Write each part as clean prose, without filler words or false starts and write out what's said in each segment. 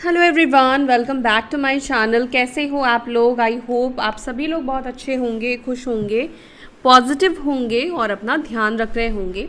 Hello everyone, welcome back to my channel. कैसे हो आप लोग? आई होप आप सभी लोग बहुत अच्छे होंगे, खुश होंगे, पॉजिटिव होंगे और अपना ध्यान रख रहे होंगे।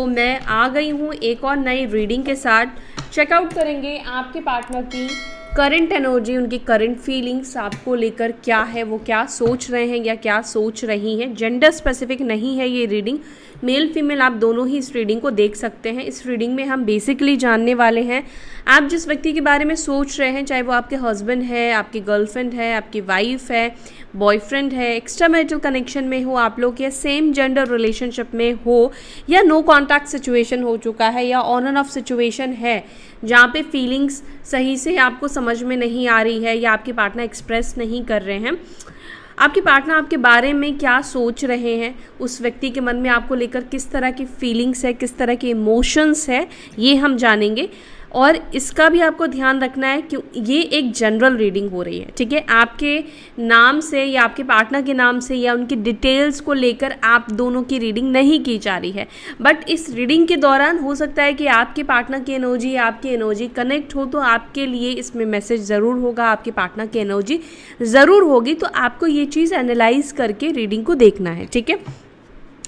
मैं आ गई हूँ एक और नई रीडिंग के साथ। चेकआउट करेंगे आपके पार्टनर की करंट एनर्जी, उनकी करंट फीलिंग्स आपको लेकर क्या है, वो क्या सोच रहे हैं या क्या सोच रही हैं। जेंडर स्पेसिफिक नहीं है ये रीडिंग, मेल फीमेल आप दोनों ही इस रीडिंग को देख सकते हैं। इस रीडिंग में हम बेसिकली जानने वाले हैं आप जिस व्यक्ति के बारे में सोच रहे हैं, चाहे वो आपके हस्बैंड है, आपकी गर्लफ्रेंड है, आपकी वाइफ है, बॉयफ्रेंड है, एक्स्ट्रा मैरिटल कनेक्शन में हो आप लोग, या सेम जेंडर रिलेशनशिप में हो, या नो कॉन्टैक्ट सिचुएशन हो चुका है, या ऑन एंड ऑफ सिचुएशन है जहाँ पे फीलिंग्स सही से आपको समझ में नहीं आ रही है या आपके पार्टनर एक्सप्रेस नहीं कर रहे हैं। आपके पार्टनर आपके बारे में क्या सोच रहे हैं, उस व्यक्ति के मन में आपको लेकर किस तरह की फीलिंग्स है, किस तरह के इमोशंस है, ये हम जानेंगे। और इसका भी आपको ध्यान रखना है कि ये एक जनरल रीडिंग हो रही है, ठीक है। आपके नाम से या आपके पार्टनर के नाम से या उनकी डिटेल्स को लेकर आप दोनों की रीडिंग नहीं की जा रही है। बट इस रीडिंग के दौरान हो सकता है कि आपके पार्टनर की एनर्जी आपकी एनर्जी कनेक्ट हो, तो आपके लिए इसमें मैसेज ज़रूर होगा, आपके पार्टनर की एनर्जी ज़रूर होगी। तो आपको ये चीज़ एनालाइज करके रीडिंग को देखना है, ठीक है।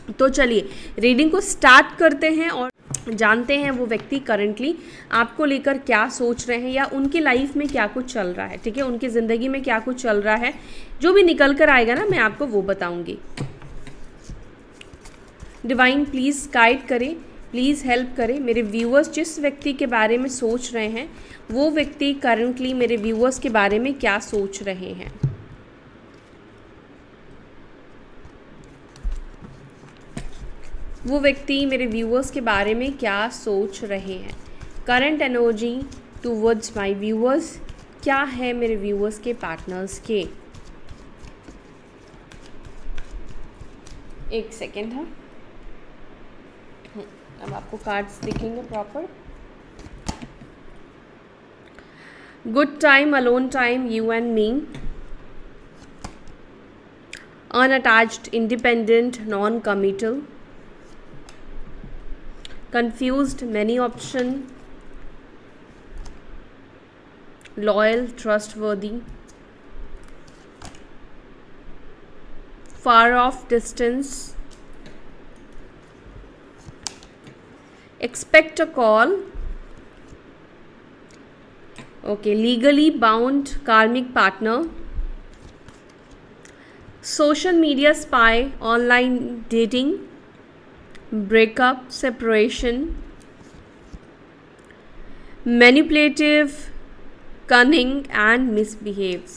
तो चलिए रीडिंग को स्टार्ट करते हैं और जानते हैं वो व्यक्ति करंटली आपको लेकर क्या सोच रहे हैं या उनकी लाइफ में क्या कुछ चल रहा है, ठीक है। उनकी ज़िंदगी में क्या कुछ चल रहा है, जो भी निकल कर आएगा ना, मैं आपको वो बताऊंगी। डिवाइन प्लीज़ गाइड करें, प्लीज़ हेल्प करें मेरे व्यूअर्स। जिस व्यक्ति के बारे में सोच रहे हैं वो व्यक्ति करंटली मेरे व्यूअर्स के बारे में क्या सोच रहे हैं। वो व्यक्ति मेरे व्यूअर्स के बारे में क्या सोच रहे हैं। Current energy towards my viewers क्या है मेरे व्यूअर्स के पार्टनर्स के। एक सेकेंड है, अब आपको कार्ड्स दिखेंगे proper. Good time, alone time, you and me, unattached, independent, non committal, confused, many option, loyal, trustworthy, far off, distance, expect a call, okay, legally bound, karmic partner, social media spy, online dating, breakup, separation, manipulative, cunning and misbehaves.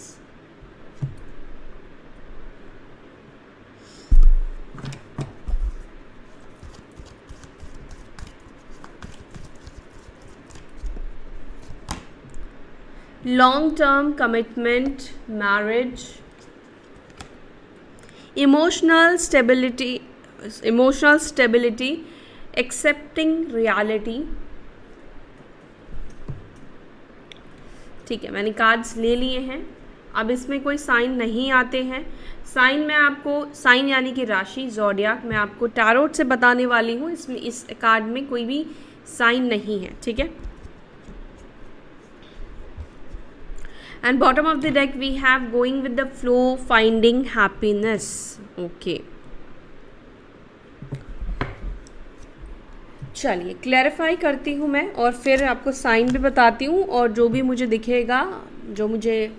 Long term commitment, marriage, emotional stability, accepting reality। ठीक है, मैंने cards ले लिए हैं। अब इसमें कोई sign नहीं आते हैं। साइन मैं आपको, साइन यानी कि राशि, ज़ोडियाक, मैं आपको टैरोट से बताने वाली हूँ। इसमें इस कार्ड में कोई भी साइन नहीं है, ठीक है। And bottom of the deck we have going with the flow, finding happiness. Okay, चलिए क्लैरिफाई करती हूँ मैं और फिर आपको साइन भी बताती हूँ, और जो भी मुझे दिखेगा, जो मुझे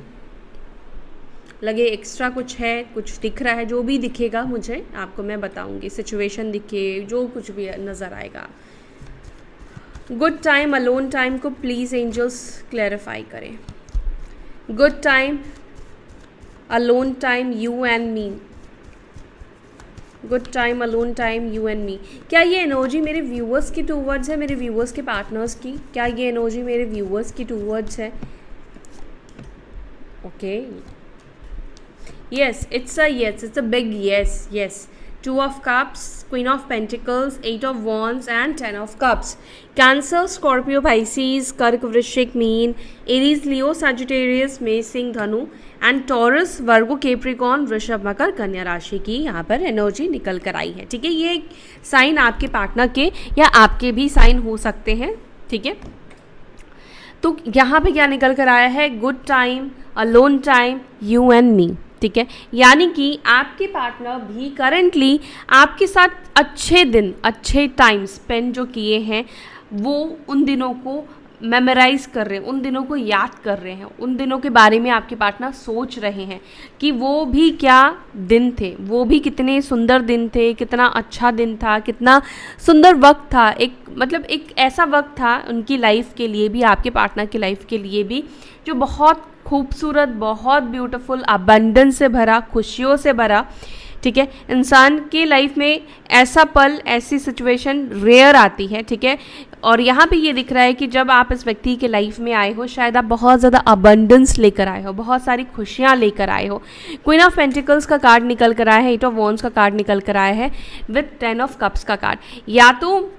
लगे एक्स्ट्रा कुछ है, कुछ दिख रहा है, जो भी दिखेगा मुझे आपको मैं बताऊँगी। सिचुएशन दिखे, जो कुछ भी नज़र आएगा। गुड टाइम, अलोन टाइम को प्लीज़ एंजल्स क्लैरिफाई करें। Good time, alone time, you and me. Good time, alone time, you and me. क्या ये एनर्जी मेरे व्यूअर्स की टूवर्ड्स है, मेरे व्यूअर्स के पार्टनर्स की? क्या ये एनर्जी मेरे व्यूअर्स की टूवर्ड्स है? Okay, yes, it's a big yes, yes. Two of cups, queen of pentacles, 8 of wands and 10 of cups. Cancer, Scorpio, Pisces, कर्क, वृश्चिक, मीन, एरीज, लियो, सजिटेरियस, मेष, सिंह, धनु एंड टॉरस, वर्गो, केप्रिकॉन, वृषभ, मकर, कन्या राशि की यहाँ पर एनर्जी निकल कर आई है, ठीक है। ये साइन आपके पार्टनर के या आपके भी साइन हो सकते हैं, ठीक है। तो यहाँ पे क्या निकल कर आया है, good time, alone time, you and me, ठीक है। यानी कि आपके पार्टनर भी करंटली आपके साथ अच्छे दिन, अच्छे टाइम स्पेंड जो किए हैं वो उन दिनों को मेमोराइज कर रहे हैं, उन दिनों को याद कर रहे हैं, उन दिनों के बारे में आपके पार्टनर सोच रहे हैं कि वो भी क्या दिन थे, वो भी कितने सुंदर दिन थे, कितना अच्छा दिन था, कितना सुंदर वक्त था। एक मतलब एक ऐसा वक्त था उनकी लाइफ के लिए भी, आपके पार्टनर की लाइफ के लिए भी, जो बहुत खूबसूरत, बहुत ब्यूटीफुल, अबंडेंस से भरा, खुशियों से भरा, ठीक है। इंसान के लाइफ में ऐसा पल, ऐसी सिचुएशन रेयर आती है, ठीक है। और यहाँ पे ये दिख रहा है कि जब आप इस व्यक्ति के लाइफ में आए हो, शायद आप बहुत ज़्यादा अबंडेंस लेकर आए हो, बहुत सारी खुशियाँ लेकर आए हो। क्वीन ऑफ पेंटिकल्स का कार्ड निकल कर आया है, 8 ऑफ वॉन्ड्स का कार्ड निकल कर आया है, विथ 10 ऑफ कप्स का कार्ड। या तो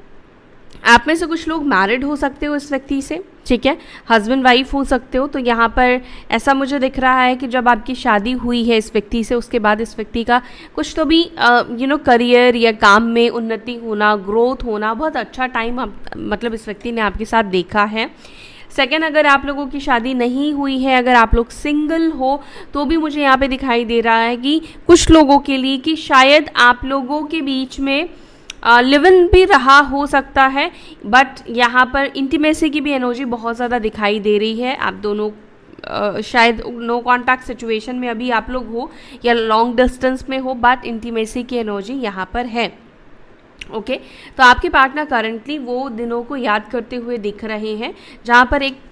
आप में से कुछ लोग मैरिड हो सकते हो इस व्यक्ति से, ठीक है, हस्बैंड वाइफ हो सकते हो। तो यहाँ पर ऐसा मुझे दिख रहा है कि जब आपकी शादी हुई है इस व्यक्ति से, उसके बाद इस व्यक्ति का कुछ तो भी करियर या काम में उन्नति होना, ग्रोथ होना, बहुत अच्छा टाइम मतलब इस व्यक्ति ने आपके साथ देखा है। सेकेंड, अगर आप लोगों की शादी नहीं हुई है, अगर आप लोग सिंगल हो, तो भी मुझे यहाँ पे दिखाई दे रहा है कि कुछ लोगों के लिए कि शायद आप लोगों के बीच में लिव इन भी रहा हो सकता है, बट यहाँ पर इंटीमेसी की भी एनर्जी बहुत ज़्यादा दिखाई दे रही है। आप दोनों शायद नो कॉन्टैक्ट सिचुएशन में अभी आप लोग हो या लॉन्ग डिस्टेंस में हो, बट इंटीमेसी की एनर्जी यहाँ पर है, ओके। तो आपके पार्टनर करंटली वो दिनों को याद करते हुए दिख रहे हैं जहाँ पर एक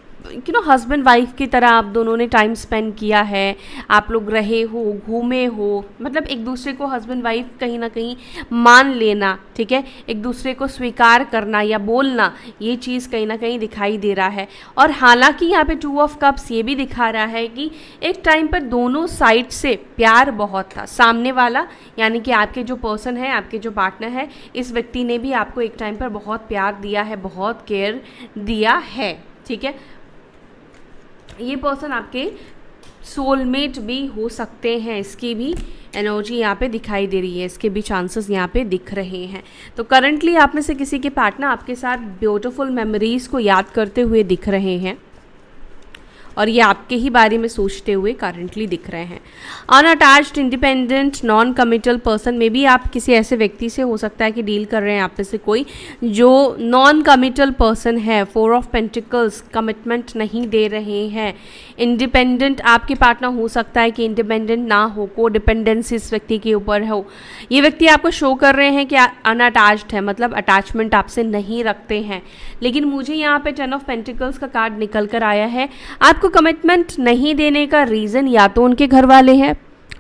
हस्बैंड वाइफ की तरह आप दोनों ने टाइम स्पेंड किया है, आप लोग रहे हो, घूमे हो, मतलब एक दूसरे को हस्बैंड वाइफ कहीं ना कहीं मान लेना, ठीक है, एक दूसरे को स्वीकार करना या बोलना, ये चीज़ कहीं ना कहीं दिखाई दे रहा है। और हालांकि यहाँ पे 2 ऑफ कप्स ये भी दिखा रहा है कि एक टाइम पर दोनों साइड से प्यार बहुत था, सामने वाला यानी कि आपके जो पर्सन है, आपके जो पार्टनर है, इस व्यक्ति ने भी आपको एक टाइम पर बहुत प्यार दिया है, बहुत केयर दिया है, ठीक है। ये पर्सन आपके सोलमेट भी हो सकते हैं, इसकी भी एनर्जी यहाँ पे दिखाई दे रही है, इसके भी चांसेस यहाँ पे दिख रहे हैं। तो करंटली आप में से किसी के पार्टनर आपके साथ ब्यूटीफुल मेमोरीज़ को याद करते हुए दिख रहे हैं और ये आपके ही बारे में सोचते हुए करंटली दिख रहे हैं। Unattached, independent, non committal person में भी आप किसी ऐसे व्यक्ति से हो सकता है कि डील कर रहे हैं आप में से कोई जो नॉन कमिटल पर्सन है। 4 ऑफ पेंटिकल्स, कमिटमेंट नहीं दे रहे हैं। इंडिपेंडेंट आपके पार्टनर हो सकता है कि इंडिपेंडेंट ना हो, को डिपेंडेंसी इस व्यक्ति के ऊपर हो। ये व्यक्ति आपको शो कर रहे हैं कि अनअटैच्ड है, मतलब अटैचमेंट आपसे नहीं रखते हैं। लेकिन मुझे यहाँ पे 10 ऑफ पेंटिकल्स का कार्ड निकल कर आया है। आपको कमिटमेंट नहीं देने का रीज़न या तो उनके घर वाले हैं,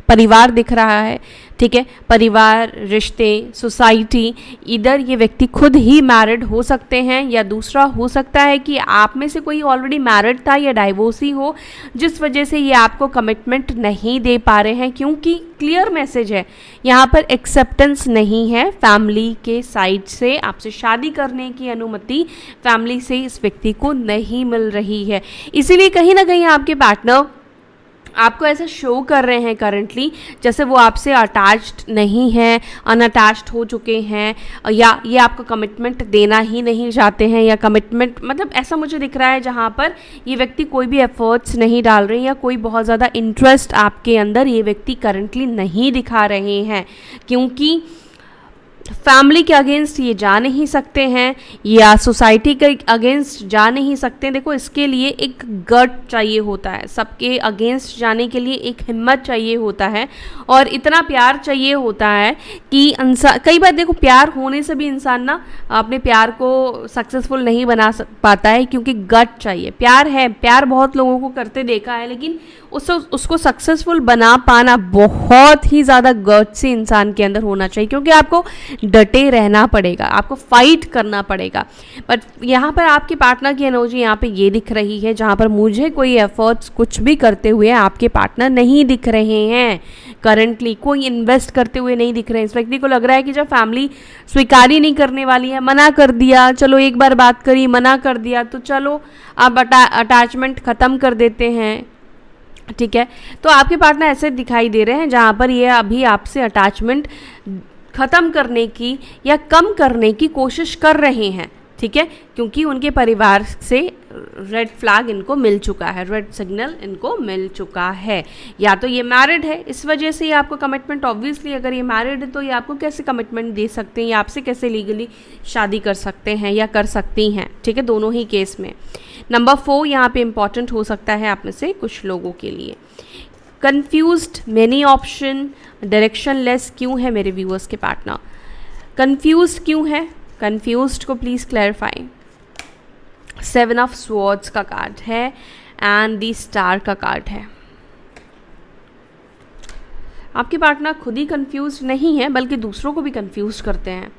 परिवार दिख रहा है, ठीक है, परिवार, रिश्ते, सोसाइटी, इधर ये व्यक्ति खुद ही मैरिड हो सकते हैं या दूसरा हो सकता है कि आप में से कोई ऑलरेडी मैरिड था या डाइवोर्सी हो, जिस वजह से ये आपको कमिटमेंट नहीं दे पा रहे हैं, क्योंकि क्लियर मैसेज है यहाँ पर, एक्सेप्टेंस नहीं है फैमिली के साइड से। आपसे शादी करने की अनुमति फैमिली से इस व्यक्ति को नहीं मिल रही है। इसीलिए कहीं ना कहीं आपके पार्टनर आपको ऐसा शो कर रहे हैं करंटली जैसे वो आपसे अटैच्ड नहीं है, अनअटैच्ड हो चुके हैं, या ये आपको कमिटमेंट देना ही नहीं चाहते हैं, या कमिटमेंट मतलब ऐसा मुझे दिख रहा है जहाँ पर ये व्यक्ति कोई भी एफर्ट्स नहीं डाल रहे हैं या कोई बहुत ज़्यादा इंटरेस्ट आपके अंदर ये व्यक्ति करंटली नहीं दिखा रहे हैं, क्योंकि फैमिली के अगेंस्ट ये जा नहीं सकते हैं या सोसाइटी के अगेंस्ट जा नहीं सकते। देखो, इसके लिए एक गट चाहिए होता है, सबके अगेंस्ट जाने के लिए एक हिम्मत चाहिए होता है और इतना प्यार चाहिए होता है कि इंसान, कई बार देखो प्यार होने से भी इंसान ना अपने प्यार को सक्सेसफुल नहीं बना पाता है, क्योंकि गट चाहिए। प्यार है, प्यार बहुत लोगों को करते देखा है, लेकिन उसको सक्सेसफुल बना पाना बहुत ही ज़्यादा गट से इंसान के अंदर होना चाहिए, क्योंकि आपको डटे रहना पड़ेगा, आपको फाइट करना पड़ेगा। बट यहाँ पर आपके पार्टनर की एनर्जी यहाँ पे ये दिख रही है जहाँ पर मुझे कोई एफर्ट्स कुछ भी करते हुए आपके पार्टनर नहीं दिख रहे हैं, करंटली कोई इन्वेस्ट करते हुए नहीं दिख रहे हैं। इस व्यक्ति को लग रहा है कि जब फैमिली स्वीकार ही नहीं करने वाली है, मना कर दिया, चलो एक बार बात करी, मना कर दिया, तो चलो अब अटैचमेंट ख़त्म कर देते हैं, ठीक है। तो आपके पार्टनर ऐसे दिखाई दे रहे हैं जहाँ पर ये अभी आपसे अटैचमेंट ख़त्म करने की या कम करने की कोशिश कर रहे हैं, ठीक है, क्योंकि उनके परिवार से रेड फ्लैग इनको मिल चुका है, रेड सिग्नल इनको मिल चुका है। या तो ये मैरिड है, इस वजह से ये आपको कमिटमेंट, ऑब्वियसली अगर ये मैरिड है तो ये आपको कैसे कमिटमेंट दे सकते हैं या आपसे कैसे लीगली शादी कर सकते हैं या कर सकती हैं, ठीक है, दोनों ही केस में। नंबर 4 यहाँ पे इंपॉर्टेंट हो सकता है आप में से कुछ लोगों के लिए। Confused, many option, direction less क्यों है मेरे व्यूअर्स के पार्टनर? कन्फ्यूज्ड क्यों है? कन्फ्यूज्ड को प्लीज़ क्लैरिफाई। 7 ऑफ स्वॉर्ड्स का कार्ड है एंड दी स्टार का कार्ड है। आपके पार्टनर खुद ही कंफ्यूज नहीं है बल्कि दूसरों को भी कंफ्यूज करते हैं।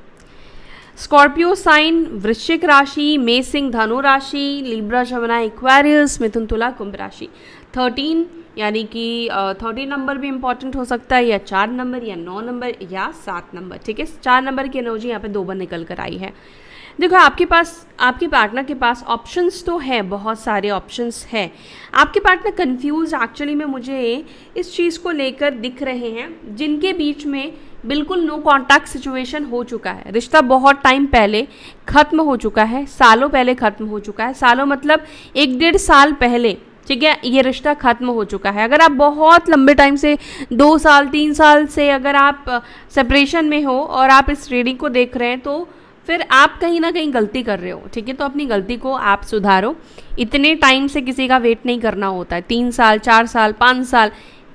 स्कॉर्पियो साइन, वृश्चिक राशि, मेषिंग धनु राशि, लिब्रा जमुना एक्वेरियस, मिथुन तुला कुंभ राशि। 13 यानी कि 13 नंबर भी इंपॉर्टेंट हो सकता है, या 4 नंबर, या 9 नंबर, या 7 नंबर, ठीक है। 4 नंबर की एनर्जी यहाँ पे 2 बार निकल कर आई है। देखो आपके पास, आपके पार्टनर के पास ऑप्शंस तो है, बहुत सारे ऑप्शंस है। आपके पार्टनर कंफ्यूज एक्चुअली में मुझे इस चीज़ को लेकर दिख रहे हैं जिनके बीच में बिल्कुल नो कॉन्टैक्ट सिचुएशन हो चुका है। रिश्ता बहुत टाइम पहले ख़त्म हो चुका है, सालों पहले ख़त्म हो चुका है। सालों मतलब 1-1.5 साल पहले, ठीक है, ये रिश्ता ख़त्म हो चुका है। अगर आप बहुत लंबे टाइम से 2 साल 3 साल से अगर आप सेपरेशन में हो और आप इस रीडिंग को देख रहे हैं तो फिर आप कहीं ना कहीं गलती कर रहे हो, ठीक है। तो अपनी गलती को आप सुधारो। इतने टाइम से किसी का वेट नहीं करना होता है। 3 साल 4 साल 5 साल,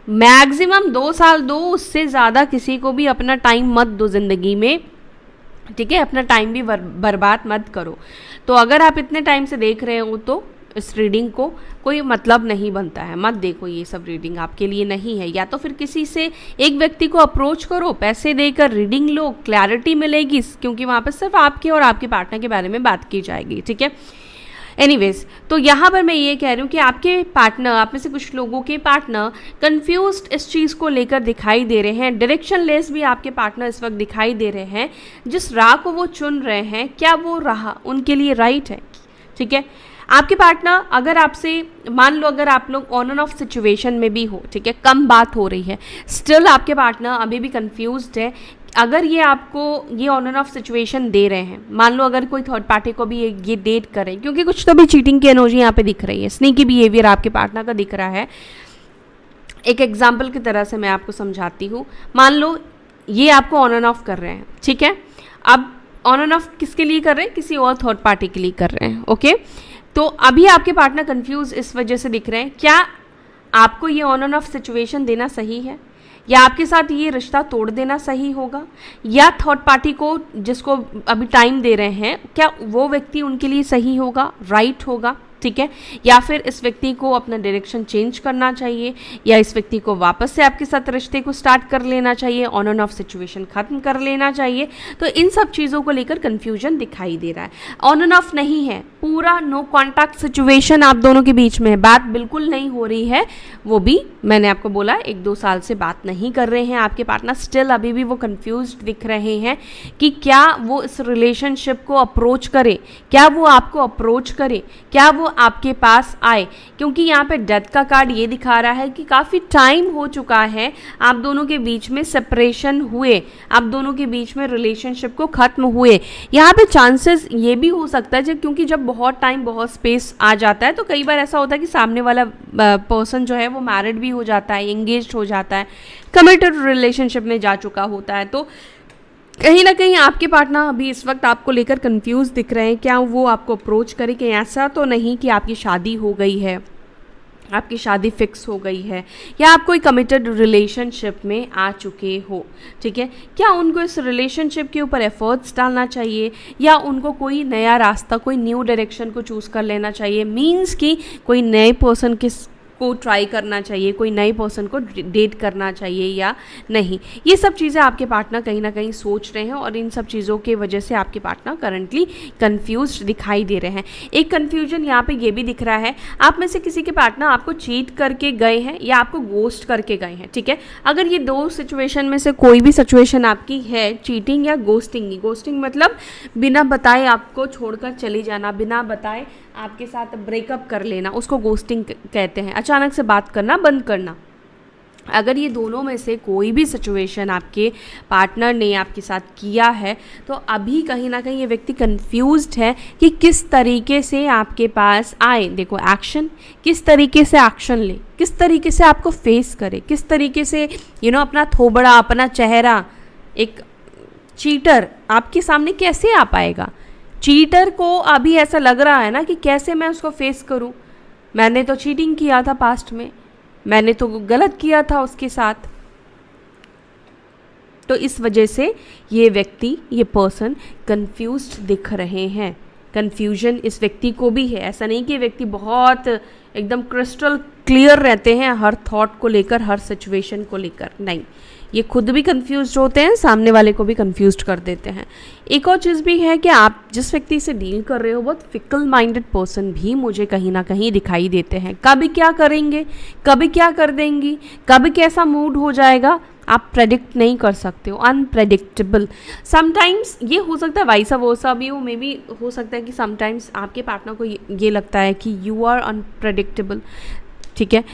मैक्सिमम 2 साल दो, उससे ज़्यादा किसी को भी अपना टाइम मत दो ज़िंदगी में, ठीक है। अपना टाइम भी बर्बाद मत करो। तो अगर आप इतने टाइम से देख रहे हो तो इस रीडिंग को कोई मतलब नहीं बनता है, मत देखो, ये सब रीडिंग आपके लिए नहीं है। या तो फिर किसी से, एक व्यक्ति को अप्रोच करो, पैसे देकर रीडिंग लो, क्लैरिटी मिलेगी, क्योंकि वहाँ पर सिर्फ आपके और आपके पार्टनर के बारे में बात की जाएगी, ठीक है। एनीवेज, तो यहाँ पर मैं ये कह रही हूँ कि आपके पार्टनर, आप में से कुछ लोगों के पार्टनर कंफ्यूज्ड इस चीज़ को लेकर दिखाई दे रहे हैं। डायरेक्शन लेस भी आपके पार्टनर इस वक्त दिखाई दे रहे हैं। जिस राह को वो चुन रहे हैं, क्या वो राह उनके लिए राइट है, ठीक है। आपके पार्टनर अगर आपसे, मान लो अगर आप लोग ऑन एंड ऑफ सिचुएशन में भी हो, ठीक है, कम बात हो रही है, स्टिल आपके पार्टनर अभी भी कंफ्यूज्ड है। अगर ये आपको ये ऑन एंड ऑफ सिचुएशन दे रहे हैं, मान लो अगर कोई थर्ड पार्टी को भी ये डेट करें, क्योंकि कुछ तो भी चीटिंग की एनर्जी यहाँ पे दिख रही है, स्नीकी बिहेवियर आपके पार्टनर का दिख रहा है। एक एग्जाम्पल की तरह से मैं आपको समझाती हूँ। मान लो ये आपको ऑन एंड ऑफ कर रहे हैं, ठीक है। अब ऑन एंड ऑफ किसके लिए कर रहे हैं? किसी और थर्ड पार्टी के लिए कर रहे हैं, ओके। तो अभी आपके पार्टनर कंफ्यूज इस वजह से दिख रहे हैं, क्या आपको ये ऑन एंड ऑफ सिचुएशन देना सही है, या आपके साथ ये रिश्ता तोड़ देना सही होगा, या थर्ड पार्टी को जिसको अभी टाइम दे रहे हैं, क्या वो व्यक्ति उनके लिए सही होगा, राइट होगा, ठीक है। या फिर इस व्यक्ति को अपना डायरेक्शन चेंज करना चाहिए, या इस व्यक्ति को वापस से आपके साथ रिश्ते को स्टार्ट कर लेना चाहिए, ऑन एंड ऑफ सिचुएशन खत्म कर लेना चाहिए। तो इन सब चीज़ों को लेकर कन्फ्यूजन दिखाई दे रहा है। ऑन एंड ऑफ नहीं है, पूरा नो कॉन्टैक्ट सिचुएशन आप दोनों के बीच में है, बात बिल्कुल नहीं हो रही है। वो भी मैंने आपको बोला 1-2 साल से बात नहीं कर रहे हैं आपके पार्टनर। स्टिल अभी भी वो कंफ्यूज्ड दिख रहे हैं कि क्या वो इस रिलेशनशिप को अप्रोच करे, क्या वो आपको अप्रोच करे, क्या वो आपके पास आए। क्योंकि यहाँ पे डेथ का कार्ड ये दिखा रहा है कि काफ़ी टाइम हो चुका है आप दोनों के बीच में सेपरेशन हुए, आप दोनों के बीच में रिलेशनशिप को ख़त्म हुए। यहाँ पे चांसेस ये भी हो सकता है क्योंकि जब बहुत टाइम, बहुत स्पेस आ जाता है तो कई बार ऐसा होता है कि सामने वाला पर्सन जो है वो मैरिड भी हो जाता है, एंगेज्ड हो जाता है, कमिटेड रिलेशनशिप में जा चुका होता है। तो कहीं ना कहीं आपके पार्टनर अभी इस वक्त आपको लेकर कंफ्यूज दिख रहे हैं। क्या वो आपको अप्रोच करे कि ऐसा तो नहीं कि आपकी शादी हो गई है, आपकी शादी फिक्स हो गई है, या आप कोई कमिटेड रिलेशनशिप में आ चुके हो, ठीक है। क्या उनको इस रिलेशनशिप के ऊपर एफर्ट्स डालना चाहिए, या उनको कोई नया रास्ता, कोई न्यू डायरेक्शन को चूज़ कर लेना चाहिए, मीन्स कि कोई नए पर्सन को ट्राई करना चाहिए, कोई नए पर्सन को डेट करना चाहिए या नहीं। ये सब चीज़ें आपके पार्टनर कहीं ना कहीं सोच रहे हैं, और इन सब चीज़ों की वजह से आपके पार्टनर करंटली कंफ्यूज्ड दिखाई दे रहे हैं। एक कंफ्यूजन यहाँ पे ये भी दिख रहा है, आप में से किसी के पार्टनर आपको चीट करके गए हैं या आपको गोस्ट करके गए हैं, ठीक है। अगर ये 2 सिचुएशन में से कोई भी सिचुएशन आपकी है, चीटिंग या गोस्टिंग, गोस्टिंग मतलब बिना बताए आपको छोड़कर चली जाना, बिना बताए आपके साथ ब्रेकअप कर लेना, उसको गोस्टिंग कहते हैं। अचानक से बात करना बंद करना, अगर ये दोनों में से कोई भी सिचुएशन आपके पार्टनर ने आपके साथ किया है तो अभी कहीं ना कहीं ये व्यक्ति कंफ्यूज्ड है कि किस तरीके से आपके पास आए। देखो एक्शन, किस तरीके से एक्शन ले, किस तरीके से आपको फेस करे, किस तरीके से अपना थोबड़ा, अपना चेहरा, एक चीटर आपके सामने कैसे आ पाएगा। चीटर को अभी ऐसा लग रहा है ना कि कैसे मैं उसको फेस करूं, मैंने तो चीटिंग किया था पास्ट में, मैंने तो गलत किया था उसके साथ। तो इस वजह से ये व्यक्ति, ये पर्सन कंफ्यूज्ड दिख रहे हैं। कंफ्यूजन इस व्यक्ति को भी है। ऐसा नहीं कि व्यक्ति बहुत एकदम क्रिस्टल क्लियर रहते हैं हर थॉट को लेकर, हर सिचुएशन को लेकर, नहीं, ये खुद भी कंफ्यूज्ड होते हैं, सामने वाले को भी कंफ्यूज्ड कर देते हैं। एक और चीज़ भी है कि आप जिस व्यक्ति से डील कर रहे हो बहुत फिकल माइंडेड पर्सन भी मुझे कहीं ना कहीं दिखाई देते हैं। कभी क्या करेंगे, कभी क्या कर देंगी, कभी कैसा मूड हो जाएगा, आप प्रेडिक्ट नहीं कर सकते हो, अनप्रेडिक्टेबल। समटाइम्स ये हो सकता है वाइसा वर्सा भी हो, मे बी हो सकता है कि समटाइम्स आपके पार्टनर को ये लगता है कि यू आर अनप्रेडिक्टेबल, ठीक है,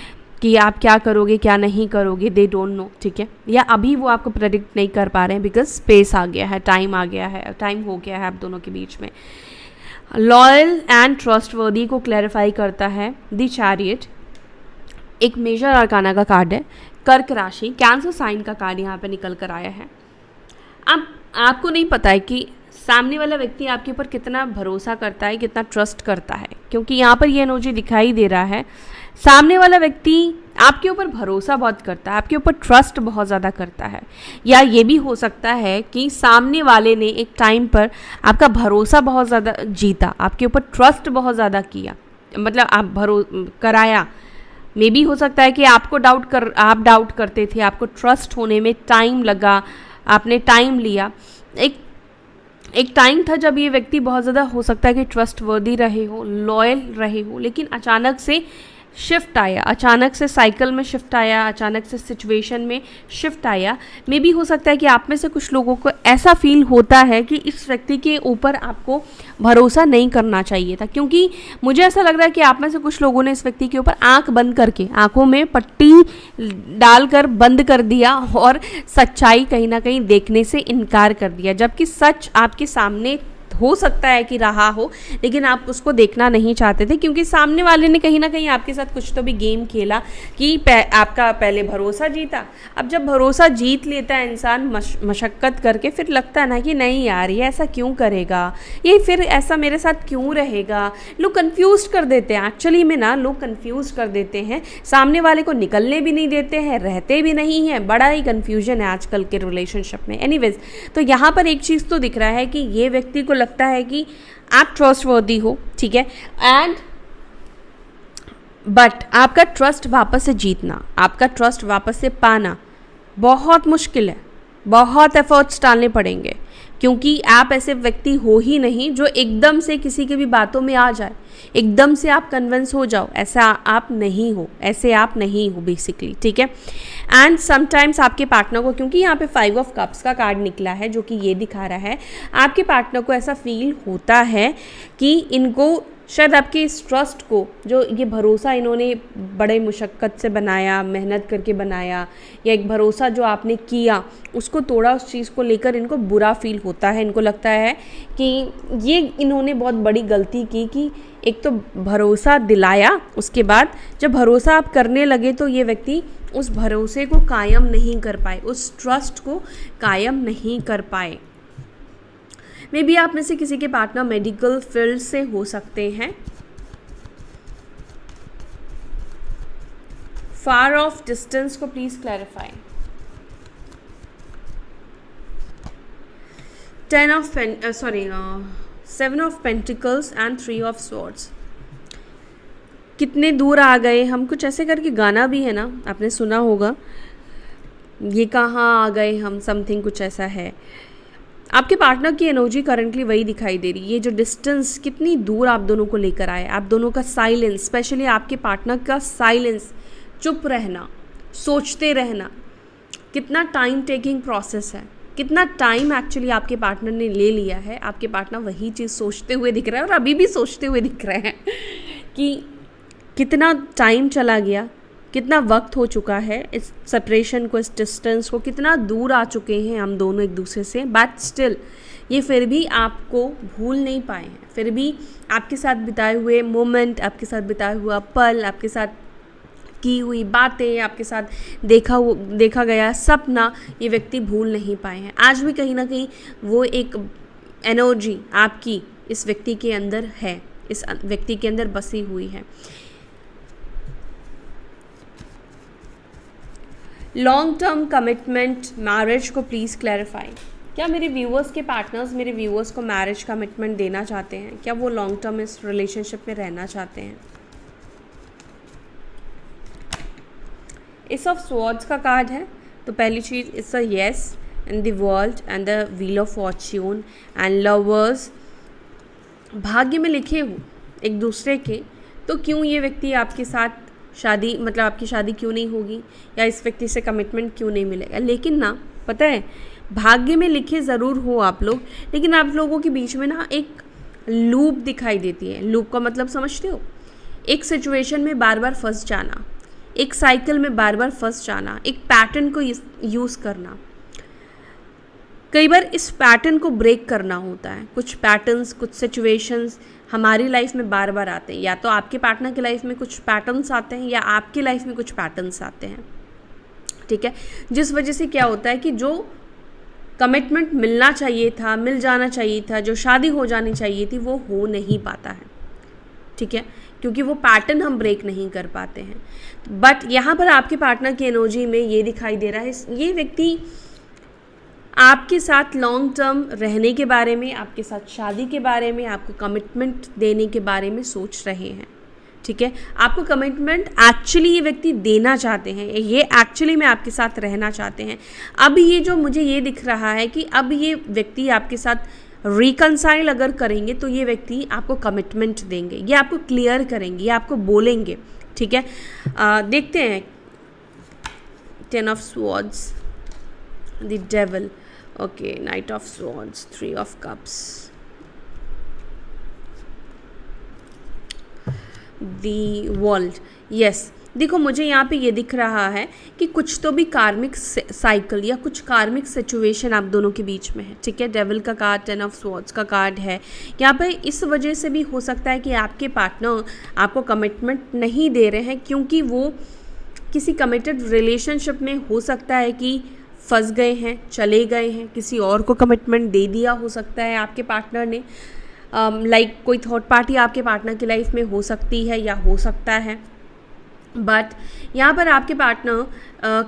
कि आप क्या करोगे क्या नहीं करोगे, दे डोंट नो, ठीक है, या अभी वो आपको प्रेडिक्ट नहीं कर पा रहे हैं बिकॉज स्पेस आ गया है, टाइम आ गया है, टाइम हो गया है आप दोनों के बीच में। लॉयल एंड ट्रस्टवर्दी को क्लैरिफाई करता है द चैरियट, एक मेजर अरकाना का कार्ड है, कर्क राशि, कैंसर साइन का कार्ड यहाँ पे निकल कर आया है। अब आपको नहीं पता है कि सामने वाला व्यक्ति आपके ऊपर कितना भरोसा करता है, कितना ट्रस्ट करता है, क्योंकि यहाँ पर ये एनर्जी दिखाई दे रहा है सामने वाला व्यक्ति आपके ऊपर भरोसा बहुत करता है, आपके ऊपर ट्रस्ट बहुत ज़्यादा करता है। या ये भी हो सकता है कि सामने वाले ने एक टाइम पर आपका भरोसा बहुत ज़्यादा जीता, आपके ऊपर ट्रस्ट बहुत ज़्यादा किया, मतलब आप कराया। मे भी हो सकता है कि आप डाउट करते थे, आपको ट्रस्ट होने में टाइम लगा, आपने टाइम लिया। एक टाइम था जब ये व्यक्ति बहुत ज़्यादा हो सकता है कि ट्रस्टवर्दी रहे हो, लॉयल रहे हो, लेकिन अचानक से शिफ्ट आया, अचानक से साइकिल में शिफ्ट आया, अचानक से सिचुएशन में शिफ्ट आया। मे भी हो सकता है कि आप में से कुछ लोगों को ऐसा फील होता है कि इस व्यक्ति के ऊपर आपको भरोसा नहीं करना चाहिए था, क्योंकि मुझे ऐसा लग रहा है कि आप में से कुछ लोगों ने इस व्यक्ति के ऊपर आंख बंद करके, आंखों में पट्टी डालकर बंद कर दिया और सच्चाई कहीं ना कहीं देखने से इनकार कर दिया, जबकि सच आपके सामने हो सकता है कि रहा हो, लेकिन आप उसको देखना नहीं चाहते थे, क्योंकि सामने वाले ने कहीं ना कहीं आपके साथ कुछ तो भी गेम खेला कि आपका पहले भरोसा जीता। अब जब भरोसा जीत लेता है इंसान मशक्क़त करके, फिर लगता है ना कि नहीं यार ये ऐसा क्यों करेगा, ये फिर ऐसा मेरे साथ क्यों रहेगा। लोग कंफ्यूज कर देते हैं, एक्चुअली में ना लोग कंफ्यूज कर देते हैं, सामने वाले को निकलने भी नहीं देते हैं, रहते भी नहीं हैं। बड़ा ही कन्फ्यूजन है आजकल के रिलेशनशिप में। एनीवेज, तो यहाँ पर एक चीज़ तो दिख रहा है कि ये व्यक्ति को लगता है कि आप ट्रस्टवर्दी हो, ठीक है, बट आपका ट्रस्ट वापस से जीतना, आपका ट्रस्ट वापस से पाना बहुत मुश्किल है, बहुत एफर्ट्स डालने पड़ेंगे, क्योंकि आप ऐसे व्यक्ति हो ही नहीं जो एकदम से किसी की भी बातों में आ जाए, एकदम से आप कन्विंस हो जाओ, ऐसा आप नहीं हो, ऐसे आप नहीं हो बेसिकली, ठीक है। एंड समटाइम्स आपके पार्टनर को, क्योंकि यहाँ पे 5 ऑफ कप्स का कार्ड निकला है जो कि ये दिखा रहा है, आपके पार्टनर को ऐसा फील होता है कि इनको शायद आपके इस ट्रस्ट को, जो ये भरोसा इन्होंने बड़े मुशक्क़त से बनाया, मेहनत करके बनाया, या एक भरोसा जो आपने किया उसको तोड़ा, उस चीज़ को लेकर इनको बुरा फील होता है। इनको लगता है कि ये इन्होंने बहुत बड़ी गलती की कि एक तो भरोसा दिलाया, उसके बाद जब भरोसा आप करने लगे तो ये व्यक्ति उस भरोसे को कायम नहीं कर पाए, उस ट्रस्ट को कायम नहीं कर पाए। मे बी आप में से किसी के पार्टनर मेडिकल फील्ड से हो सकते हैं। फार ऑफ डिस्टेंस को please clarify. 7 of pentacles and 3 of swords. कितने दूर आ गए हम, कुछ ऐसे करके गाना भी है ना, आपने सुना होगा, ये कहाँ आ गए हम, समथिंग कुछ ऐसा है। आपके पार्टनर की एनर्जी करंटली वही दिखाई दे रही है, ये जो डिस्टेंस कितनी दूर आप दोनों को लेकर आए, आप दोनों का साइलेंस, स्पेशली आपके पार्टनर का साइलेंस, चुप रहना, सोचते रहना, कितना टाइम टेकिंग प्रोसेस है, कितना टाइम एक्चुअली आपके पार्टनर ने ले लिया है। आपके पार्टनर वही चीज़ सोचते हुए दिख रहा है और अभी भी सोचते हुए दिख रहे हैं कि कितना टाइम चला गया, कितना वक्त हो चुका है इस सेपरेशन को, इस डिस्टेंस को, कितना दूर आ चुके हैं हम दोनों एक दूसरे से, बट स्टिल ये फिर भी आपको भूल नहीं पाए हैं। फिर भी आपके साथ बिताए हुए मोमेंट, आपके साथ बिताया हुआ पल, आपके साथ की हुई बातें, आपके साथ देखा गया सपना, ये व्यक्ति भूल नहीं पाए हैं। आज भी कहीं ना कहीं वो एक एनर्जी आपकी इस व्यक्ति के अंदर है, इस व्यक्ति के अंदर बसी हुई है। लॉन्ग टर्म कमिटमेंट, मैरिज को प्लीज़ क्लैरिफाई। क्या मेरे व्यूअर्स के पार्टनर्स मेरे व्यूअर्स को मैरिज कमिटमेंट देना चाहते हैं? क्या वो लॉन्ग टर्म इस रिलेशनशिप में रहना चाहते हैं? एस ऑफ स्वॉर्ड्स का कार्ड है, तो पहली चीज़ it's a yes in the world and the wheel of fortune and lovers. भाग्य में लिखे हो एक दूसरे के, तो क्यों ये व्यक्ति आपके साथ शादी, मतलब आपकी शादी क्यों नहीं होगी, या इस व्यक्ति से कमिटमेंट क्यों नहीं मिलेगा? लेकिन ना, पता है, भाग्य में लिखे ज़रूर हो आप लोग, लेकिन आप लोगों के बीच में ना एक लूप दिखाई देती है। लूप का मतलब समझते हो? एक सिचुएशन में बार बार फंस जाना, एक साइकिल में बार बार फंस जाना, एक पैटर्न को यूज़ करना। कई बार इस पैटर्न को ब्रेक करना होता है। कुछ पैटर्न्स, कुछ सिचुएशंस हमारी लाइफ में बार बार आते हैं, या तो आपके पार्टनर की लाइफ में कुछ पैटर्न्स आते हैं या आपकी लाइफ में कुछ पैटर्न्स आते हैं, ठीक है, जिस वजह से क्या होता है कि जो कमिटमेंट मिलना चाहिए था, मिल जाना चाहिए था, जो शादी हो जानी चाहिए थी, वो हो नहीं पाता है, ठीक है, क्योंकि वो पैटर्न हम ब्रेक नहीं कर पाते हैं। बट यहाँ पर आपके पार्टनर की एनर्जी में ये दिखाई दे रहा है, ये व्यक्ति आपके साथ लॉन्ग टर्म रहने के बारे में, आपके साथ शादी के बारे में, आपको कमिटमेंट देने के बारे में सोच रहे हैं, ठीक है। आपको कमिटमेंट एक्चुअली ये व्यक्ति देना चाहते हैं, ये एक्चुअली में आपके साथ रहना चाहते हैं। अब ये जो मुझे ये दिख रहा है कि अब ये व्यक्ति आपके साथ रिकंसाइल अगर करेंगे तो ये व्यक्ति आपको कमिटमेंट देंगे, ये आपको क्लियर करेंगे, ये आपको बोलेंगे, ठीक है। देखते हैं 10 of swords, the devil, okay, night of swords, 3 of cups, the world. Yes, देखो मुझे यहाँ पे ये दिख रहा है कि कुछ तो भी कार्मिक साइकिल या कुछ कार्मिक सिचुएशन आप दोनों के बीच में है, ठीक है। डेविल का कार्ड, 10 ऑफ स्वॉर्ड्स का कार्ड है यहाँ पे। इस वजह से भी हो सकता है कि आपके पार्टनर आपको कमिटमेंट नहीं दे रहे हैं, क्योंकि वो किसी कमिटेड रिलेशनशिप में हो सकता है कि फंस गए हैं, चले गए हैं, किसी और को कमिटमेंट दे दिया हो सकता है आपके पार्टनर ने। लाइक कोई थर्ड पार्टी आपके पार्टनर की लाइफ में हो सकती है या हो सकता है, बट यहाँ पर आपके पार्टनर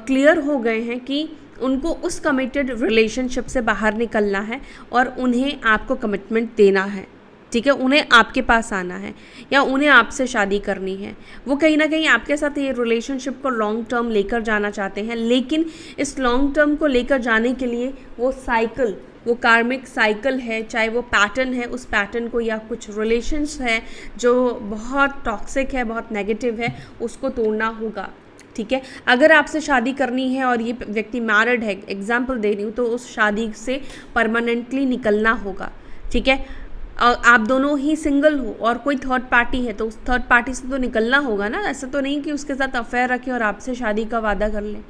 क्लियर हो गए हैं कि उनको उस कमिटेड रिलेशनशिप से बाहर निकलना है और उन्हें आपको कमिटमेंट देना है, ठीक है। उन्हें आपके पास आना है या उन्हें आपसे शादी करनी है। वो कहीं ना कहीं आपके साथ ये रिलेशनशिप को लॉन्ग टर्म लेकर जाना चाहते हैं, लेकिन इस लॉन्ग टर्म को लेकर जाने के लिए वो साइकिल, वो कार्मिक साइकिल है, चाहे वो पैटर्न है, उस पैटर्न को, या कुछ रिलेशंस है जो बहुत टॉक्सिक है, बहुत नेगेटिव है, उसको तोड़ना होगा, ठीक है। अगर आपसे शादी करनी है और ये व्यक्ति मैरिड है, एग्जाम्पल दे रही हूँ, तो उस शादी से परमानेंटली निकलना होगा, ठीक है। आप दोनों ही सिंगल हो और कोई थर्ड पार्टी है तो उस थर्ड पार्टी से तो निकलना होगा ना। ऐसा तो नहीं कि उसके साथ अफेयर रखें और आपसे शादी का वादा कर लें,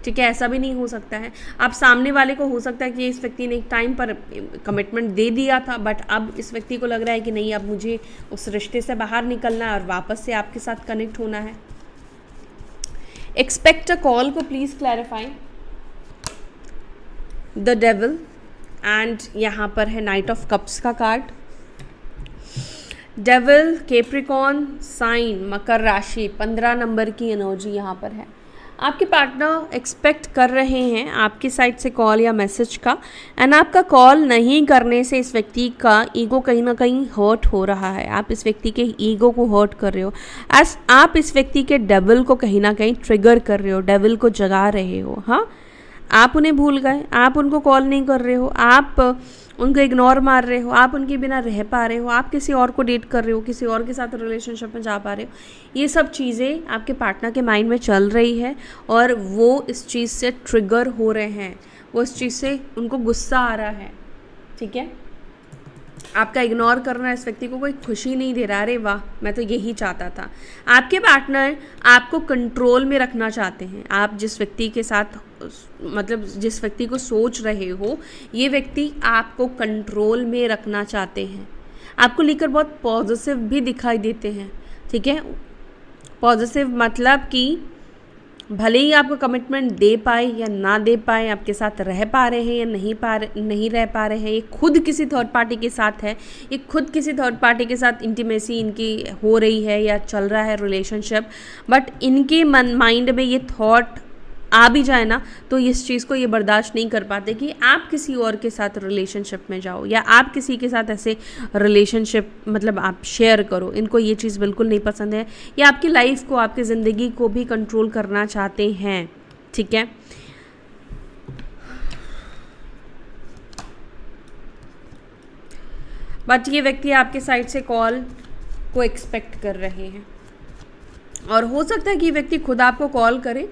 ठीक है, ऐसा भी नहीं हो सकता है। आप सामने वाले को हो सकता है कि इस व्यक्ति ने एक टाइम पर कमिटमेंट दे दिया था, बट अब इस व्यक्ति को लग रहा है कि नहीं, अब मुझे उस रिश्ते से बाहर निकलना है और वापस से आपके साथ कनेक्ट होना है। एक्सपेक्ट अ कॉल को please clarify. The devil, and यहाँ पर है नाइट ऑफ कप्स का कार्ड। डेविल, कैप्रिकॉर्न साइन, मकर राशि, 15 नंबर की एनर्जी यहाँ पर है। आपके पार्टनर एक्सपेक्ट कर रहे हैं आपकी साइड से कॉल या मैसेज का, एंड आपका कॉल नहीं करने से इस व्यक्ति का ईगो कहीं ना कहीं हर्ट हो रहा है। आप इस व्यक्ति के ईगो को हर्ट कर रहे हो, एज आप इस व्यक्ति के डेविल को कहीं ना कहीं ट्रिगर कर रहे हो, डेविल को जगा रहे हो। हाँ, आप उन्हें भूल गए, आप उनको कॉल नहीं कर रहे हो, आप उनको इग्नोर मार रहे हो, आप उनके बिना रह पा रहे हो, आप किसी और को डेट कर रहे हो, किसी और के साथ रिलेशनशिप में जा पा रहे हो। ये सब चीज़ें आपके पार्टनर के माइंड में चल रही है और वो इस चीज़ से ट्रिगर हो रहे हैं, वो इस चीज़ से उनको गुस्सा आ रहा है, ठीक है। आपका इग्नोर करना इस व्यक्ति को कोई खुशी नहीं दे रहा, अरे वाह मैं तो यही चाहता था। आपके पार्टनर आपको कंट्रोल में रखना चाहते हैं। आप जिस व्यक्ति के साथ मतलब जिस व्यक्ति को सोच रहे हो, ये व्यक्ति आपको कंट्रोल में रखना चाहते हैं। आपको लेकर बहुत पॉजिटिव भी दिखाई देते हैं, ठीक है। पॉजिटिव मतलब कि भले ही आपको कमिटमेंट दे पाए या ना दे पाए, आपके साथ रह पा रहे हैं या नहीं रह पा रहे हैं, ये खुद किसी थर्ड पार्टी के साथ है, ये खुद किसी थर्ड पार्टी के साथ इंटीमेसी इनकी हो रही है या चल रहा है रिलेशनशिप, बट इनके माइंड में ये थॉट आ भी जाए ना तो इस चीज़ को ये बर्दाश्त नहीं कर पाते कि आप किसी और के साथ रिलेशनशिप में जाओ या आप किसी के साथ ऐसे रिलेशनशिप मतलब आप शेयर करो। इनको ये चीज़ बिल्कुल नहीं पसंद है। ये आपकी लाइफ को, आपकी ज़िंदगी को भी कंट्रोल करना चाहते हैं, ठीक है। बट ये व्यक्ति आपके साइड से कॉल को एक्सपेक्ट कर रहे हैं और हो सकता है कि ये व्यक्ति खुद आपको कॉल करे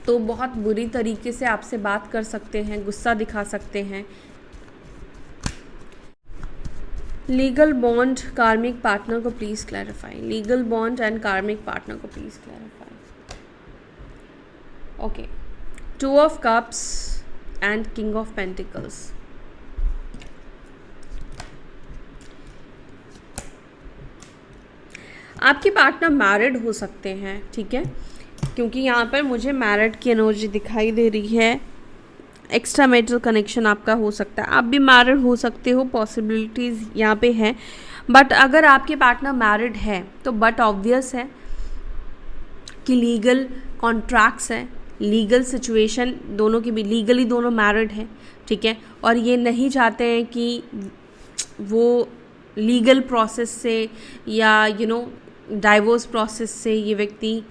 तो बहुत बुरी तरीके से आपसे बात कर सकते हैं, गुस्सा दिखा सकते हैं। लीगल बॉन्ड कार्मिक पार्टनर को please clarify. Legal bond and कार्मिक पार्टनर को please clarify. Okay, 2 of cups and king of pentacles. आपके पार्टनर मैरिड हो सकते हैं, ठीक है, क्योंकि यहाँ पर मुझे मैरिड की एनर्जी दिखाई दे रही है। एक्स्ट्रा मैरिटल कनेक्शन आपका हो सकता है, आप भी मैरिड हो सकते हो, पॉसिबिलिटीज़ यहाँ पे हैं। बट अगर आपके पार्टनर मैरिड है तो बट ऑब्वियस है कि लीगल कॉन्ट्रैक्ट्स है, लीगल सिचुएशन दोनों की भी, लीगली दोनों मैरिड हैं, ठीक है। और ये नहीं चाहते हैं कि वो लीगल प्रोसेस से या डाइवोर्स प्रोसेस से ये व्यक्ति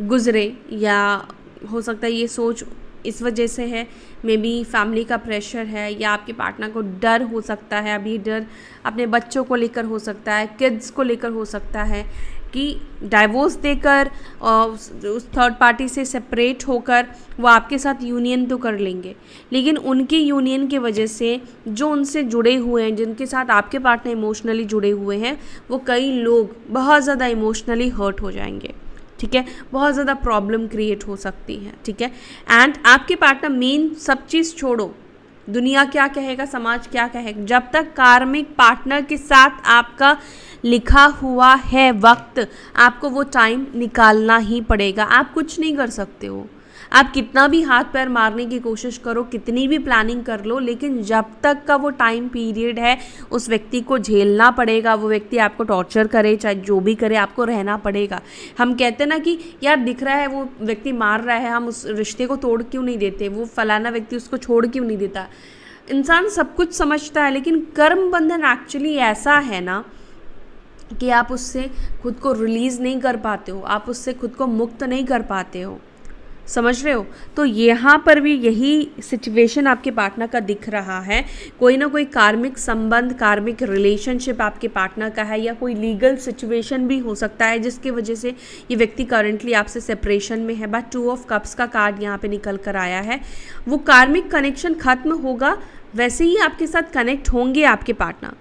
गुज़रे, या हो सकता है ये सोच इस वजह से है, मे बी फैमिली का प्रेशर है, या आपके पार्टनर को डर हो सकता है। अभी डर अपने बच्चों को लेकर हो सकता है, किड्स को लेकर हो सकता है कि डाइवोर्स देकर उस थर्ड पार्टी से सेपरेट होकर वो आपके साथ यूनियन तो कर लेंगे, लेकिन उनके यूनियन की वजह से जो उनसे जुड़े हुए हैं, जिनके साथ आपके पार्टनर इमोशनली जुड़े हुए हैं, वो कई लोग बहुत ज़्यादा इमोशनली हर्ट हो जाएंगे, ठीक है। बहुत ज़्यादा प्रॉब्लम क्रिएट हो सकती है, ठीक है। एंड आपके पार्टनर, मेन सब चीज़ छोड़ो, दुनिया क्या कहेगा, समाज क्या कहेगा, जब तक कार्मिक पार्टनर के साथ आपका लिखा हुआ है वक्त, आपको वो टाइम निकालना ही पड़ेगा। आप कुछ नहीं कर सकते हो, आप कितना भी हाथ पैर मारने की कोशिश करो, कितनी भी प्लानिंग कर लो, लेकिन जब तक का वो टाइम पीरियड है उस व्यक्ति को झेलना पड़ेगा। वो व्यक्ति आपको टॉर्चर करे, चाहे जो भी करे, आपको रहना पड़ेगा। हम कहते ना कि यार दिख रहा है वो व्यक्ति मार रहा है, हम उस रिश्ते को तोड़ क्यों नहीं देते, वो फलाना व्यक्ति उसको छोड़ क्यों नहीं देता। इंसान सब कुछ समझता है, लेकिन कर्म बंधन एक्चुअली ऐसा है ना कि आप उससे खुद को रिलीज़ नहीं कर पाते हो, आप उससे खुद को मुक्त नहीं कर पाते हो, समझ रहे हो। तो यहाँ पर भी यही सिचुएशन आपके पार्टनर का दिख रहा है। कोई ना कोई कार्मिक संबंध, कार्मिक रिलेशनशिप आपके पार्टनर का है, या कोई लीगल सिचुएशन भी हो सकता है जिसकी वजह से ये व्यक्ति करंटली आपसे सेपरेशन में है। बट 2 ऑफ कप्स का कार्ड यहाँ पे निकल कर आया है। वो कार्मिक कनेक्शन खत्म होगा, वैसे ही आपके साथ कनेक्ट होंगे आपके पार्टनर,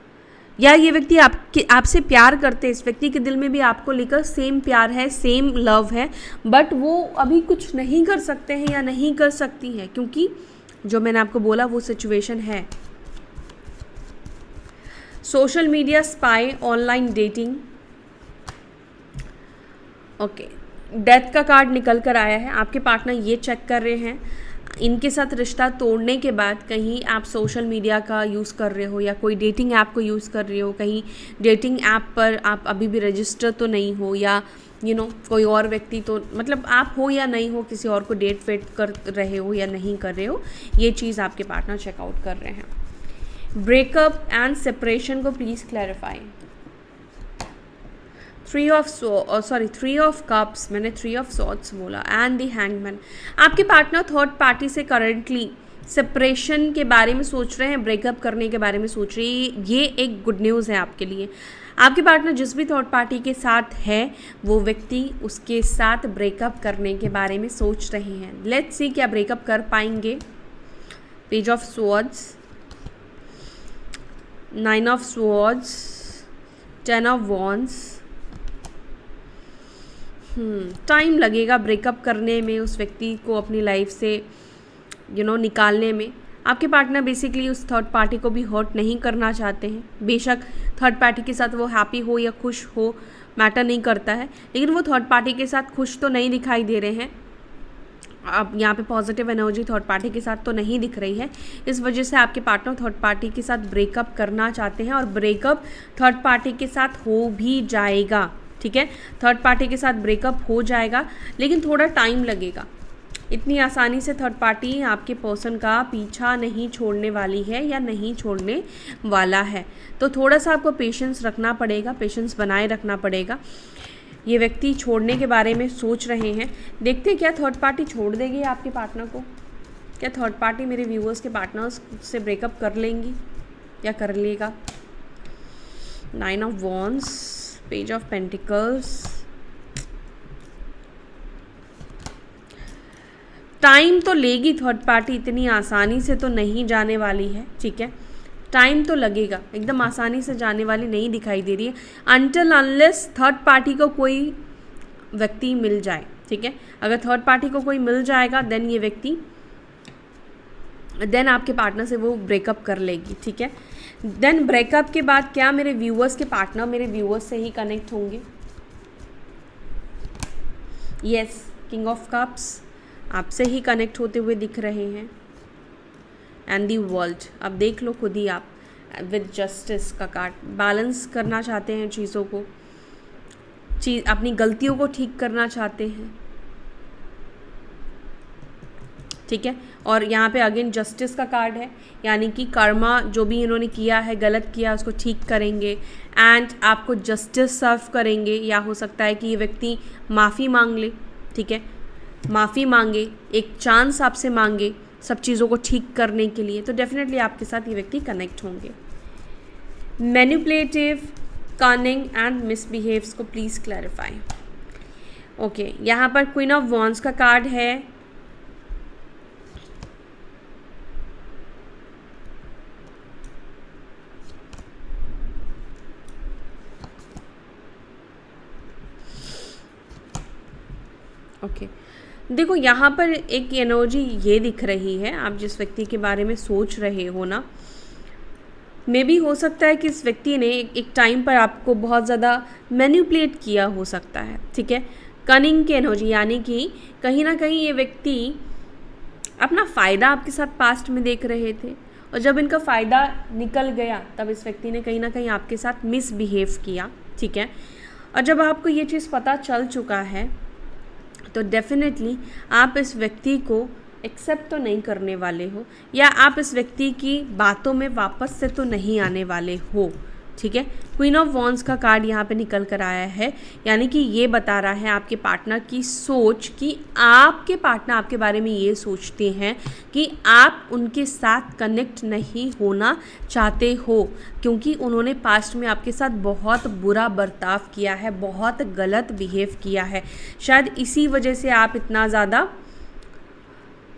या ये व्यक्ति आपसे प्यार करते हैं, इस व्यक्ति के दिल में भी आपको लेकर सेम प्यार है, सेम लव है, बट वो अभी कुछ नहीं कर सकते हैं या नहीं कर सकती हैं, क्योंकि जो मैंने आपको बोला वो सिचुएशन है। Social media spy, online dating. Okay, death का कार्ड निकल कर आया है। आपके पार्टनर ये चेक कर रहे हैं, इनके साथ रिश्ता तोड़ने के बाद कहीं आप सोशल मीडिया का यूज़ कर रहे हो या कोई डेटिंग ऐप को यूज़ कर रहे हो, कहीं डेटिंग ऐप पर आप अभी भी रजिस्टर तो नहीं हो, या कोई और व्यक्ति तो मतलब आप हो या नहीं हो, किसी और को डेट वेट कर रहे हो या नहीं कर रहे हो, ये चीज़ आपके पार्टनर चेकआउट कर रहे हैं। ब्रेकअप एंड सेपरेशन को प्लीज़ क्लैरिफाई। 3 ऑफ कप्स, मैंने 3 ऑफ सॉर्ड्स बोला, एंड द हैंगमैन। आपके पार्टनर थर्ड पार्टी से करंटली सेपरेशन के बारे में सोच रहे हैं, ब्रेकअप करने के बारे में सोच रहे हैं। ये एक गुड न्यूज़ है आपके लिए। आपके पार्टनर जिस भी थर्ड पार्टी के साथ है, वो व्यक्ति उसके साथ ब्रेकअप करने के बारे में सोच रहे हैं। लेट्स सी क्या ब्रेकअप कर पाएंगे। Page of swords, 9 of swords, 10 of wands. Time लगेगा ब्रेकअप करने में, उस व्यक्ति को अपनी लाइफ से निकालने में। आपके पार्टनर बेसिकली उस थर्ड पार्टी को भी हर्ट नहीं करना चाहते हैं। बेशक थर्ड पार्टी के साथ वो हैप्पी हो या खुश हो, मैटर नहीं करता है, लेकिन वो थर्ड पार्टी के साथ खुश तो नहीं दिखाई दे रहे हैं। अब यहाँ पे पॉजिटिव एनर्जी थर्ड पार्टी के साथ तो नहीं दिख रही है। इस वजह से आपके पार्टनर थर्ड पार्टी के साथ ब्रेकअप करना चाहते हैं, और ब्रेकअप थर्ड पार्टी के साथ हो भी जाएगा। ठीक है, थर्ड पार्टी के साथ ब्रेकअप हो जाएगा, लेकिन थोड़ा टाइम लगेगा। इतनी आसानी से थर्ड पार्टी आपके पर्सन का पीछा नहीं छोड़ने वाली है या नहीं छोड़ने वाला है। तो थोड़ा सा आपको पेशेंस रखना पड़ेगा, पेशेंस बनाए रखना पड़ेगा। ये व्यक्ति छोड़ने के बारे में सोच रहे हैं। देखते हैं क्या थर्ड पार्टी छोड़ देगी आपके पार्टनर को, क्या थर्ड पार्टी मेरे व्यूअर्स के पार्टनर्स से ब्रेकअप कर लेंगी या कर लेगा। 9 of wands, page of pentacles. Time तो लेगी थर्ड पार्टी, इतनी आसानी से तो नहीं जाने वाली है। ठीक है, टाइम तो लगेगा, एकदम आसानी से जाने वाली नहीं दिखाई दे रही है, अनटिल अनलेस थर्ड पार्टी को कोई व्यक्ति मिल जाए। ठीक है, अगर थर्ड पार्टी को कोई मिल जाएगा देन ये व्यक्ति, देन आपके पार्टनर से वो ब्रेकअप कर लेगी। ठीक है, देन ब्रेकअप के बाद क्या मेरे व्यूअर्स के पार्टनर मेरे व्यूअर्स से ही कनेक्ट होंगे? यस, किंग ऑफ कप्स आपसे ही कनेक्ट होते हुए दिख रहे हैं, एंड दी वर्ल्ड। अब देख लो खुद ही आप, विद जस्टिस का कार्ड। बैलेंस करना चाहते हैं चीज़ों को, अपनी गलतियों को ठीक करना चाहते हैं। ठीक है, और यहाँ पे अगेन जस्टिस का कार्ड है, यानी कि कर्मा जो भी इन्होंने किया है, गलत किया, उसको ठीक करेंगे एंड आपको जस्टिस सर्व करेंगे। या हो सकता है कि ये व्यक्ति माफ़ी मांग ले। ठीक है, माफ़ी मांगे, एक चांस आपसे मांगे सब चीज़ों को ठीक करने के लिए, तो डेफिनेटली आपके साथ ये व्यक्ति कनेक्ट होंगे। मैनिपुलेटिव, कनिंग एंड मिसबिहेव्स को प्लीज़ क्लैरिफाई। ओके, यहाँ पर क्वीन ऑफ वॉन्ड्स का कार्ड है, ओके देखो यहाँ पर एक एनर्जी ये दिख रही है, आप जिस व्यक्ति के बारे में सोच रहे हो ना, मे भी हो सकता है कि इस व्यक्ति ने एक टाइम पर आपको बहुत ज़्यादा मैनिपुलेट किया हो सकता है। ठीक है, कनिंग की एनर्जी, यानी कि कहीं ना कहीं ये व्यक्ति अपना फ़ायदा आपके साथ पास्ट में देख रहे थे, और जब इनका फ़ायदा निकल गया तब इस व्यक्ति ने कहीं ना कहीं आपके साथ मिसबिहेव किया। ठीक है, और जब आपको ये चीज़ पता चल चुका है तो डेफिनेटली आप इस व्यक्ति को एक्सेप्ट तो नहीं करने वाले हो, या आप इस व्यक्ति की बातों में वापस से तो नहीं आने वाले हो। ठीक है, क्वीन ऑफ वॉन्ड्स का कार्ड यहाँ पे निकल कर आया है, यानी कि ये बता रहा है आपके पार्टनर की सोच, कि आपके पार्टनर आपके बारे में ये सोचते हैं कि आप उनके साथ कनेक्ट नहीं होना चाहते हो, क्योंकि उन्होंने पास्ट में आपके साथ बहुत बुरा बर्ताव किया है, बहुत गलत बिहेव किया है। शायद इसी वजह से आप इतना ज़्यादा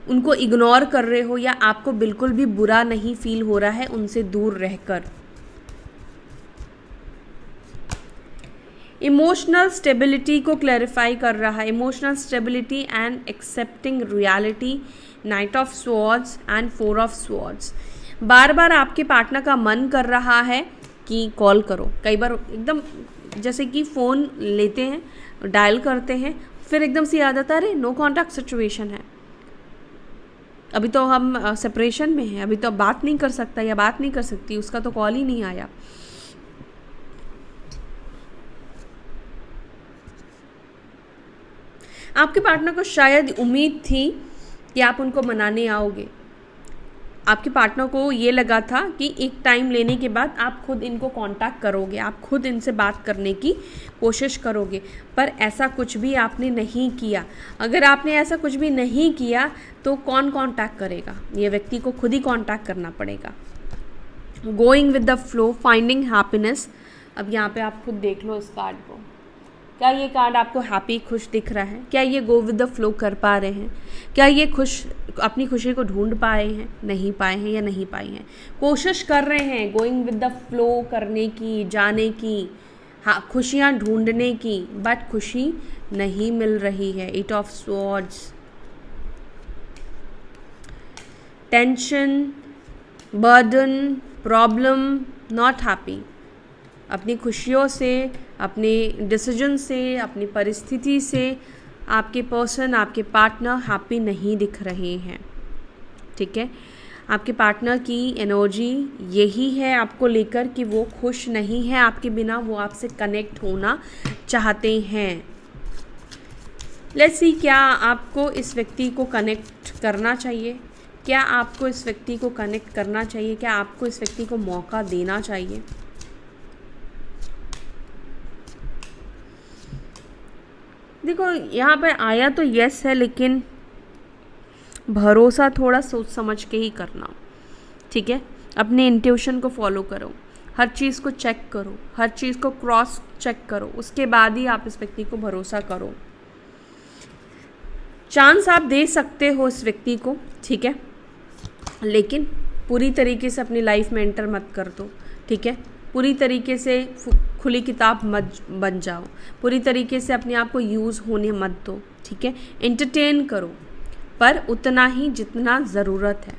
उनको इग्नोर कर रहे हो, या आपको बिल्कुल भी बुरा नहीं फील हो रहा है उनसे दूर रहकर। इमोशनल स्टेबिलिटी को क्लैरिफाई कर रहा है, emotional stability and accepting reality, knight of swords and 4 of swords. बार बार आपके पार्टनर का मन कर रहा है कि कॉल करो, कई बार एकदम जैसे कि फ़ोन लेते हैं, डायल करते हैं, फिर एकदम से याद आता है अरे नो कॉन्टैक्ट सिचुएशन है, अभी तो हम सेपरेशन में हैं, अभी तो बात नहीं कर सकता या बात नहीं कर सकती, उसका तो कॉल ही नहीं आया। आपके पार्टनर को शायद उम्मीद थी कि आप उनको मनाने आओगे, आपके पार्टनर को ये लगा था कि एक टाइम लेने के बाद आप खुद इनको कांटेक्ट करोगे, आप खुद इनसे बात करने की कोशिश करोगे, पर ऐसा कुछ भी आपने नहीं किया। अगर आपने ऐसा कुछ भी नहीं किया तो कौन कांटेक्ट करेगा? ये व्यक्ति को खुद ही कांटेक्ट करना पड़ेगा। Going with the flow, finding happiness. अब यहाँ पे आप खुद देख लो इस कार्ड को, क्या ये कार्ड आपको हैप्पी खुश दिख रहा है? क्या ये गो विद द फ्लो कर पा रहे हैं? क्या ये अपनी खुशी को ढूंढ पाए हैं, नहीं पाए हैं या नहीं पाए हैं? कोशिश कर रहे हैं गोइंग विद द फ्लो करने की, जाने की, हाँ खुशियाँ ढूंढने की, बट खुशी नहीं मिल रही है। 8 of swords, tension, burden, problem, not happy. अपनी खुशियों से, अपने डिसीजन से, अपनी परिस्थिति से आपके पर्सन, आपके पार्टनर हैप्पी नहीं दिख रहे हैं। ठीक है, आपके पार्टनर की एनर्जी यही है आपको लेकर कि वो खुश नहीं है आपके बिना, वो आपसे कनेक्ट होना चाहते हैं। लेट्स सी, क्या आपको इस व्यक्ति को कनेक्ट करना चाहिए? क्या आपको इस व्यक्ति को कनेक्ट करना चाहिए? क्या आपको इस व्यक्ति को मौका देना चाहिए? देखो यहाँ पर आया तो यस है, लेकिन भरोसा थोड़ा सोच समझ के ही करना। ठीक है, अपने इंट्यूशन को फॉलो करो, हर चीज़ को चेक करो, हर चीज़ को क्रॉस चेक करो, उसके बाद ही आप इस व्यक्ति को भरोसा करो। चांस आप दे सकते हो इस व्यक्ति को, ठीक है, लेकिन पूरी तरीके से अपनी लाइफ में एंटर मत कर दो। ठीक है, पूरी तरीके से खुली किताब मत बन जाओ, पूरी तरीके से अपने आप को यूज़ होने मत दो। ठीक है, एंटरटेन करो, पर उतना ही जितना ज़रूरत है।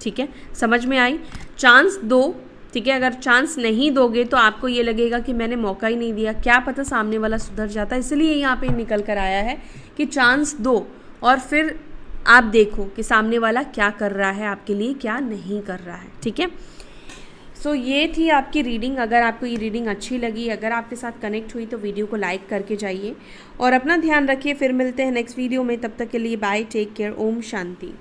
ठीक है, समझ में आई? चांस दो। ठीक है, अगर चांस नहीं दोगे तो आपको ये लगेगा कि मैंने मौका ही नहीं दिया, क्या पता सामने वाला सुधर जाता। इसलिए यहाँ पे निकल कर आया है कि चांस दो और फिर आप देखो कि सामने वाला क्या कर रहा है आपके लिए, क्या नहीं कर रहा है। ठीक है, सो ये थी आपकी रीडिंग। अगर आपको ये रीडिंग अच्छी लगी, अगर आपके साथ कनेक्ट हुई, तो वीडियो को लाइक करके जाइए और अपना ध्यान रखिए। फिर मिलते हैं नेक्स्ट वीडियो में, तब तक के लिए bye, take care, Om Shanti.